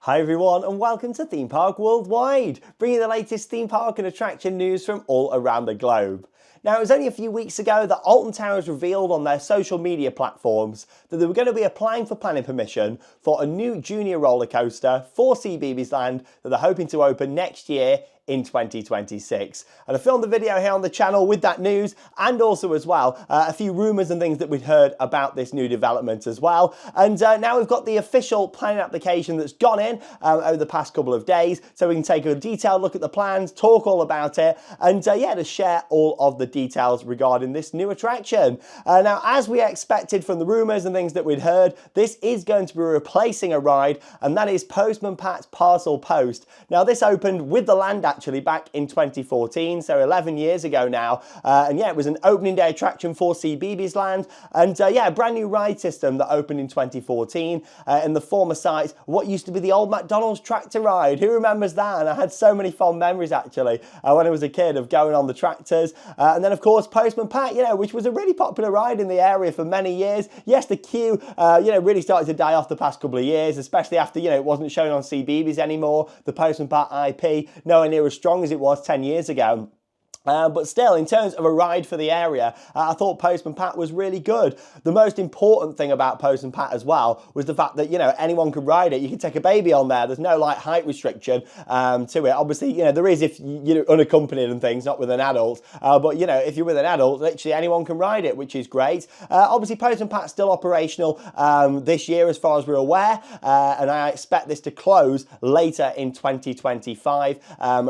Hi everyone and welcome to Theme Park Worldwide, bringing the latest theme park and attraction news from all around the globe. Now, it was only a few weeks ago that Alton Towers revealed on their social media platforms that they were going to be applying for planning permission for a new junior roller coaster for CBeebies Land that they're hoping to open next year in 2026. And I filmed a video here on the channel with that news, and also as well a few rumours and things that we'd heard about this new development as well. And now we've got the official planning application that's gone in over the past couple of days, so we can take a detailed look at the plans, talk all about it, and yeah, to share all of the details regarding this new attraction. Now, as we expected from the rumours and things that we'd heard, this is going to be replacing a ride, and that is Postman Pat Parcel Post. Now, this opened with the land actually back in 2014, so 11 years ago now, and yeah, it was an opening day attraction for CBeebies Land, and yeah, a brand new ride system that opened in 2014 in the former site, what used to be the old McDonald's tractor ride. Who remembers that? And I had so many fond memories actually when I was a kid of going on the tractors, and then of course Postman Pat, you know, which was a really popular ride in the area for many years. Yes, the queue, you know, really started to die off the past couple of years, especially after, you know, it wasn't shown on CBeebies anymore. The Postman Pat IP nowhere near as strong as it was 10 years ago. But still, in terms of a ride for the area, I thought Postman Pat was really good. The most important thing about Postman Pat as well was the fact that, you know, anyone could ride it. You could take a baby on there. There's no like height restriction to it. Obviously, you know, there is if you're unaccompanied and things, not with an adult. But, you know, if you're with an adult, literally anyone can ride it, which is great. Obviously, Postman Pat's still operational this year as far as we're aware. And I expect this to close later in 2025,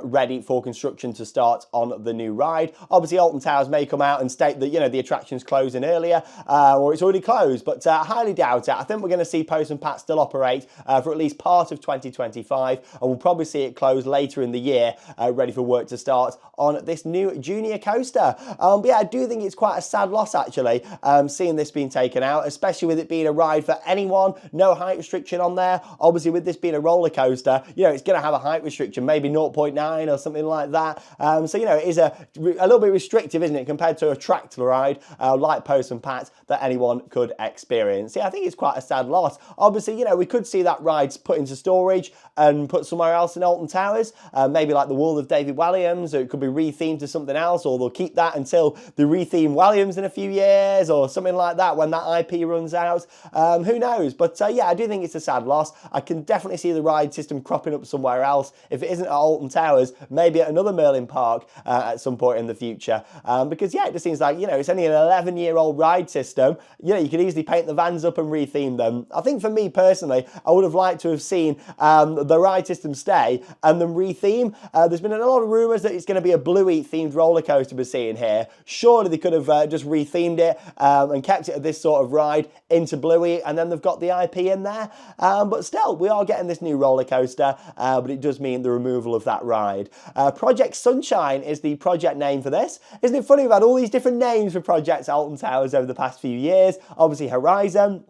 ready for construction to start on the new ride. Obviously, Alton Towers may come out and state that, you know, the attraction's closing earlier or it's already closed, but I highly doubt it. I think we're going to see Postman Pat still operate for at least part of 2025, and we'll probably see it close later in the year, ready for work to start on this new junior coaster. But yeah, I do think it's quite a sad loss actually, seeing this being taken out, especially with it being a ride for anyone, no height restriction on there. Obviously, with this being a roller coaster, you know, it's going to have a height restriction, maybe 0.9 or something like that. So, you know, it is a little bit restrictive, isn't it, compared to a tractor ride like Postman Pat that anyone could experience. Yeah, I think it's quite a sad loss. Obviously, you know, we could see that ride put into storage and put somewhere else in Alton Towers, maybe like the World of David Walliams, or it could be rethemed to something else, or they'll keep that until they retheme Walliams in a few years or something like that when that IP runs out. Who knows? But yeah, I do think it's a sad loss. I can definitely see the ride system cropping up somewhere else. If it isn't at Alton Towers, maybe at another Merlin park at some point in the future, because yeah, it just seems like, you know, it's only an 11-year-old ride system. You know, you could easily paint the vans up and retheme them. I think for me personally, I would have liked to have seen the ride system stay and then retheme. There's been a lot of rumours that it's going to be a Bluey themed roller coaster we're seeing here. Surely they could have just rethemed it and kept it at this sort of ride into Bluey, and then they've got the IP in there. But still, we are getting this new roller coaster, but it does mean the removal of that ride. Project Sunshine is the project name for this. Isn't it funny, we've had all these different names for projects Alton Towers over the past few years? Obviously Horizon,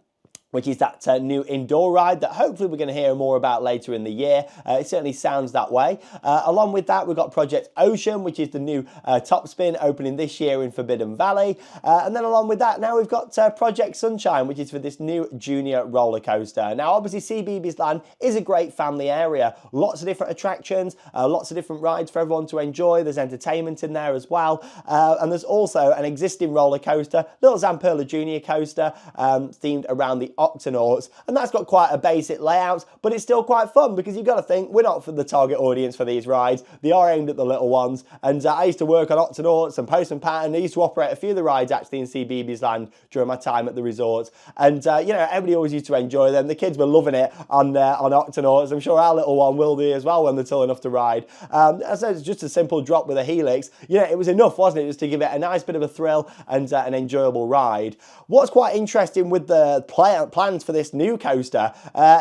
which is that new indoor ride that hopefully we're going to hear more about later in the year. It certainly sounds that way. Along with that, we've got Project Ocean, which is the new top spin opening this year in Forbidden Valley. And then along with that, now we've got Project Sunshine, which is for this new junior roller coaster. Now, obviously, CBeebies Land is a great family area. Lots of different attractions, lots of different rides for everyone to enjoy. There's entertainment in there as well. And there's also an existing roller coaster, Little Zamperla Junior coaster, themed around the Octonauts, and that's got quite a basic layout, but it's still quite fun because you've got to think we're not for the target audience for these rides. They are aimed at the little ones, and I used to work on Octonauts and Postman Pat, and I used to operate a few of the rides actually in CBeebies Land during my time at the resort, and you know, everybody always used to enjoy them. The kids were loving it on Octonauts. I'm sure our little one will do as well when they're tall enough to ride. So it's just a simple drop with a helix. You know, it was enough, wasn't it, just to give it a nice bit of a thrill and an enjoyable ride. What's quite interesting with the plans for this new coaster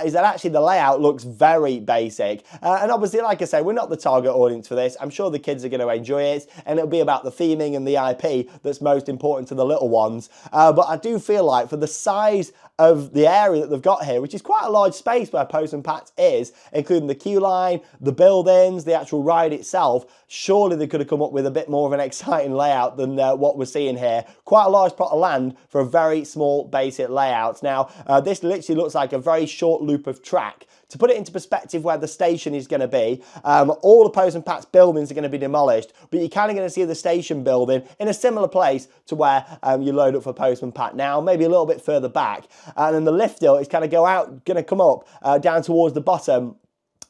is that actually the layout looks very basic, and obviously, like I say, we're not the target audience for this. I'm sure the kids are going to enjoy it, and it'll be about the theming and the IP that's most important to the little ones. But I do feel like for the size of the area that they've got here, which is quite a large space where Postman Pat is, including the queue line, the buildings, the actual ride itself, surely they could have come up with a bit more of an exciting layout than what we're seeing here. Quite a large plot of land for a very small basic layout. Now, this literally looks like a very short loop of track to put it into perspective where the station is going to be, all the Postman Pat's buildings are going to be demolished, but you're kind of going to see the station building in a similar place to where you load up for Postman Pat now, maybe a little bit further back. And then the lift hill is kind of going to come up down towards the bottom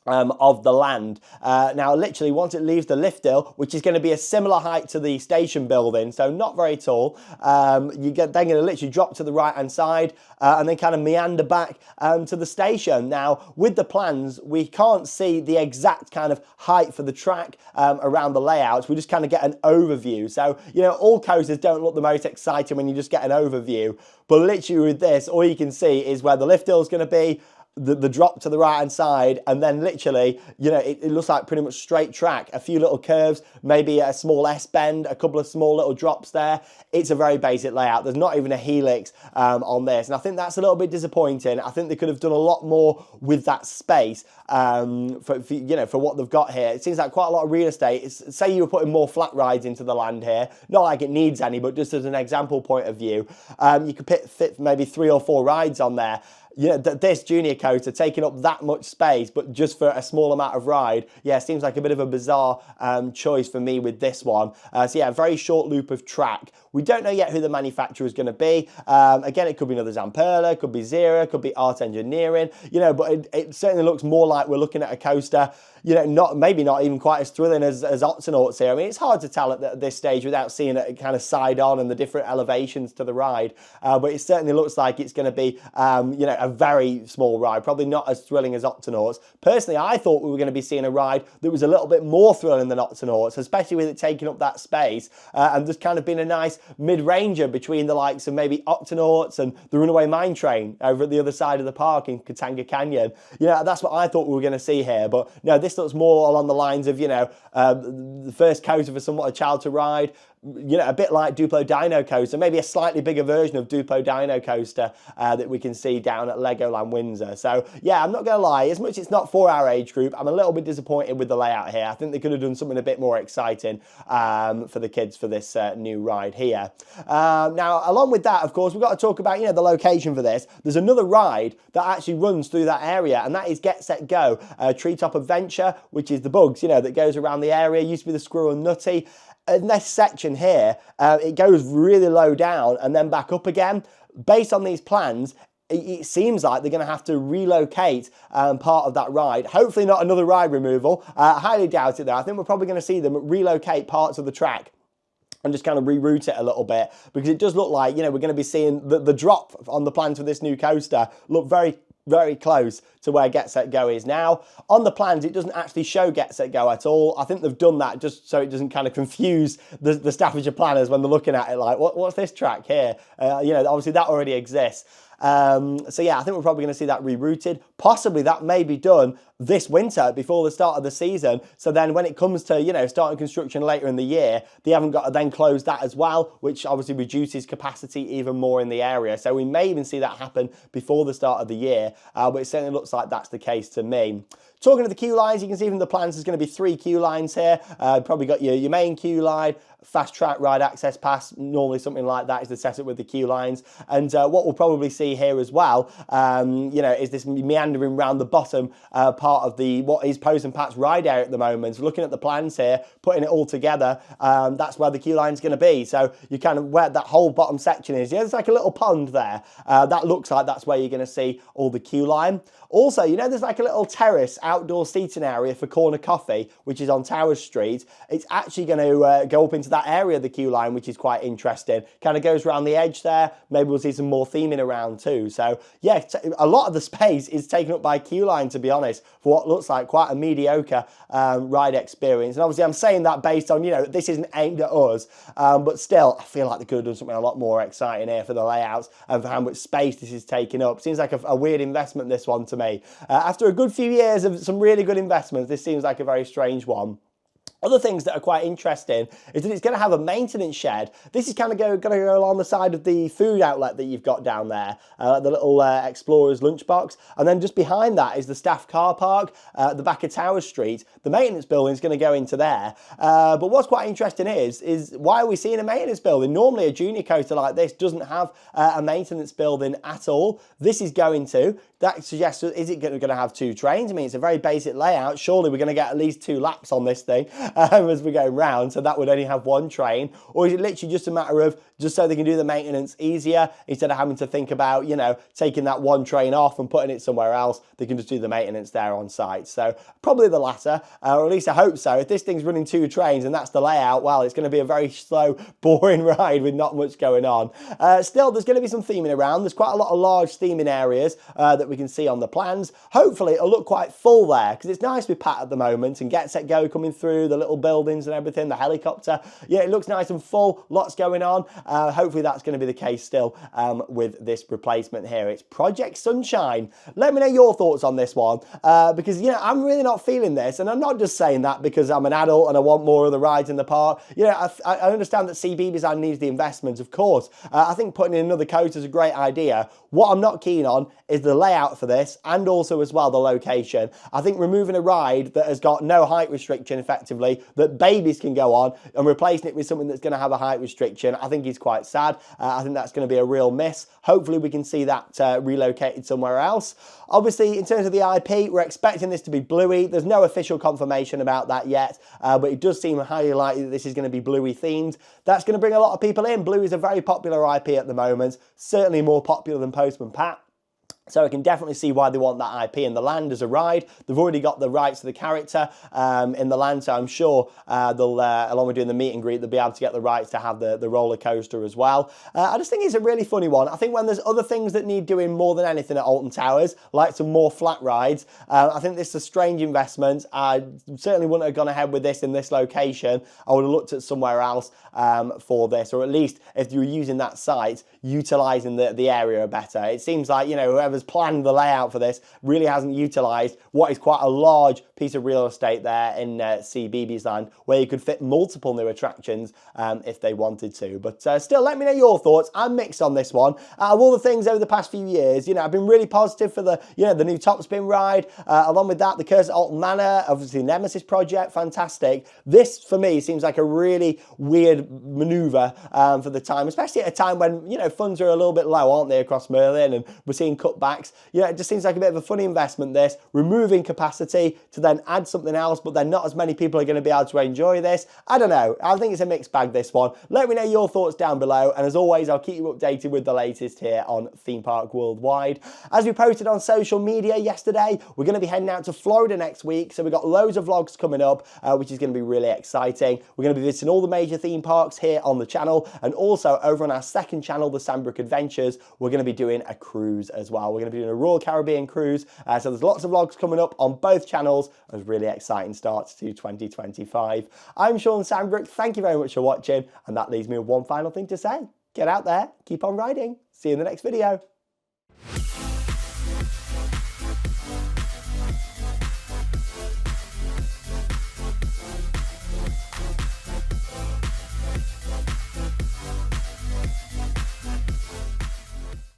of the land. Now literally once it leaves the lift hill, which is going to be a similar height to the station building, so not very tall, then going to literally drop to the right hand side and then kind of meander back to the station. Now with the plans we can't see the exact kind of height for the track around the layouts, we just kind of get an overview. So you know, all coasters don't look the most exciting when you just get an overview, but literally with this all you can see is where the lift hill is going to be, the drop to the right hand side, and then literally, you know, it looks like pretty much straight track, a few little curves, maybe a small S bend, a couple of small little drops there. It's a very basic layout. There's not even a helix on this, and I think that's a little bit disappointing. I think they could have done a lot more with that space for you know, for what they've got here. It seems like quite a lot of real estate. Say you were putting more flat rides into the land here, not like it needs any, but just as an example point of view, you could fit maybe 3 or 4 rides on there. You know, this junior coaster taking up that much space, but just for a small amount of ride, yeah, seems like a bit of a bizarre choice for me with this one. So yeah, a very short loop of track. We don't know yet who the manufacturer is going to be. Again, it could be another Zamperla, could be Zera, could be Art Engineering, you know, but it certainly looks more like we're looking at a coaster, you know, maybe not even quite as thrilling as Octonauts here. I mean, it's hard to tell at this stage without seeing it kind of side on and the different elevations to the ride, but it certainly looks like it's going to be, you know, a very small ride, probably not as thrilling as Octonauts. Personally, I thought we were going to be seeing a ride that was a little bit more thrilling than Octonauts, especially with it taking up that space and just kind of being a nice mid-ranger between the likes of maybe Octonauts and the Runaway Mine Train over at the other side of the park in Katanga Canyon. You know, that's what I thought we were going to see here, but no, this looks more along the lines of, you know, the first coaster for somewhat a child to ride, you know, a bit like Duplo Dino Coaster, maybe a slightly bigger version of Duplo Dino Coaster that we can see down at Legoland Windsor. So yeah, I'm not going to lie, as much as it's not for our age group, I'm a little bit disappointed with the layout here. I think they could have done something a bit more exciting for the kids for this new ride here. Now, along with that, of course, we've got to talk about, you know, the location for this. There's another ride that actually runs through that area, and that is Get Set Go, Treetop Adventure, which is the bugs, you know, that goes around the area. It used to be the Squirrel and Nutty. In this section here, it goes really low down and then back up again. Based on these plans, it seems like they're going to have to relocate part of that ride. Hopefully not another ride removal. I highly doubt it though. I think we're probably going to see them relocate parts of the track and just kind of reroute it a little bit, because it does look like, you know, we're going to be seeing the drop on the plans for this new coaster look very close to where Get Set Go is now. On the plans, it doesn't actually show Get Set Go at all. I think they've done that just so it doesn't kind of confuse the Staffordshire planners when they're looking at it like, what's this track here? You know, obviously that already exists. So yeah, I think we're probably going to see that rerouted. Possibly that may be done this winter before the start of the season. So then when it comes to, you know, starting construction later in the year, they haven't got to then close that as well, which obviously reduces capacity even more in the area. So we may even see that happen before the start of the year, but it certainly looks like that's the case to me. Talking to the queue lines, you can see from the plans there's going to be 3 queue lines here. Probably got your main queue line, fast track ride access pass, normally something like that is the setup with the queue lines. And what we'll probably see here as well, you know, is this meandering around the bottom part of what is Postman Pat's ride area at the moment. So looking at the plans here, putting it all together, that's where the queue line is going to be. So you kind of, where that whole bottom section is, yeah, there's like a little pond there. That looks like that's where you're going to see all the queue line. Also, you know, there's like a little terrace outdoor seating area for Corner Coffee, which is on Towers Street. It's actually going to go up into that area of the queue line, which is quite interesting. Kind of goes around the edge there. Maybe we'll see some more theming around too. So yeah, a lot of the space is taken up by queue line, to be honest, for what looks like quite a mediocre ride experience. And obviously I'm saying that based on, you know, this isn't aimed at us, but still I feel like they could have done something a lot more exciting here for the layouts and for how much space this is taking up. Seems like a weird investment, this one, to me. After a good few years of some really good investments, this seems like a very strange one. Other things that are quite interesting is that it's going to have a maintenance shed. This is kind of going to go along the side of the food outlet that you've got down there, the little Explorer's lunchbox. And then just behind that is the staff car park at the back of Tower Street. The maintenance building is going to go into there. But what's quite interesting is why are we seeing a maintenance building? Normally a junior coaster like this doesn't have a maintenance building at all. This is going to. That suggests, is it going to have 2 trains? I mean, it's a very basic layout. Surely we're going to get at least 2 laps on this thing as we're going round, so that would only have 1 train. Or is it literally just a matter of just so they can do the maintenance easier instead of having to think about, you know, taking that 1 train off and putting it somewhere else? They can just do the maintenance there on site. So probably the latter, or at least I hope so. If this thing's running 2 trains and that's the layout, well, it's going to be a very slow, boring ride with not much going on. Still, there's going to be some theming around. There's quite a lot of large theming areas that we can see on the plans. Hopefully it'll look quite full there, because it's nice with Pat at the moment and Get Set Go coming through, the little buildings and everything, the helicopter. Yeah, it looks nice and full, lots going on. Hopefully that's going to be the case still with this replacement here. It's Project Sunshine. Let me know your thoughts on this one, because, you know, I'm really not feeling this, and I'm not just saying that because I'm an adult and I want more of the rides in the park. You know, I understand that CBeebies Land needs the investment, of course. I think putting in another coaster is a great idea. What I'm not keen on is the layout for this, and also as well the location. I think removing a ride that has got no height restriction effectively, that babies can go on, and replacing it with something that's going to have a height restriction, I think is quite sad. I think that's going to be a real miss. Hopefully we can see that relocated somewhere else. Obviously, in terms of the IP, we're expecting this to be Bluey. There's no official confirmation about that yet, but it does seem highly likely that this is going to be Bluey themed. That's going to bring a lot of people in. Bluey is a very popular IP at the moment, certainly more popular than Postman Pat. So I can definitely see why they want that IP in the land as a ride. They've already got the rights to the character in the land, so I'm sure they'll, along with doing the meet and greet, they'll be able to get the rights to have the roller coaster as well. I just think it's a really funny one. I think when there's other things that need doing more than anything at Alton Towers, like some more flat rides, I think this is a strange investment. I certainly wouldn't have gone ahead with this in this location. I would have looked at somewhere else for this, or at least if you were using that site, utilising the area better. It seems like, you know, whoever's planned the layout for this really hasn't utilised what is quite a large piece of real estate there in CBeebies Land, where you could fit multiple new attractions if they wanted to. But still, let me know your thoughts. I'm mixed on this one. Out of all the things over the past few years, you know, I've been really positive for the, you know, the new Top Spin ride. Along with that, the Curse at Alton Manor, obviously the Nemesis project, fantastic. This, for me, seems like a really weird manoeuvre for the time, especially at a time when, you know, funds are a little bit low, aren't they, across Merlin, and we're seeing cutbacks. You know, it just seems like a bit of a funny investment, this, removing capacity to then add something else, but then not as many people are going to be able to enjoy this. I don't know. I think it's a mixed bag, this one. Let me know your thoughts down below, and as always, I'll keep you updated with the latest here on Theme Park Worldwide. As we posted on social media yesterday, we're going to be heading out to Florida next week, so we've got loads of vlogs coming up, which is going to be really exciting. We're going to be visiting all the major theme parks here on the channel, and also over on our second channel, the Sandbrook Adventures, we're going to be doing a cruise as well. We're going to be doing a Royal Caribbean cruise, so there's lots of vlogs coming up on both channels. A really exciting start to 2025. I'm Sean Sandbrook. Thank you very much for watching, and that leaves me with one final thing to say. Get out there, keep on riding. See you in the next video.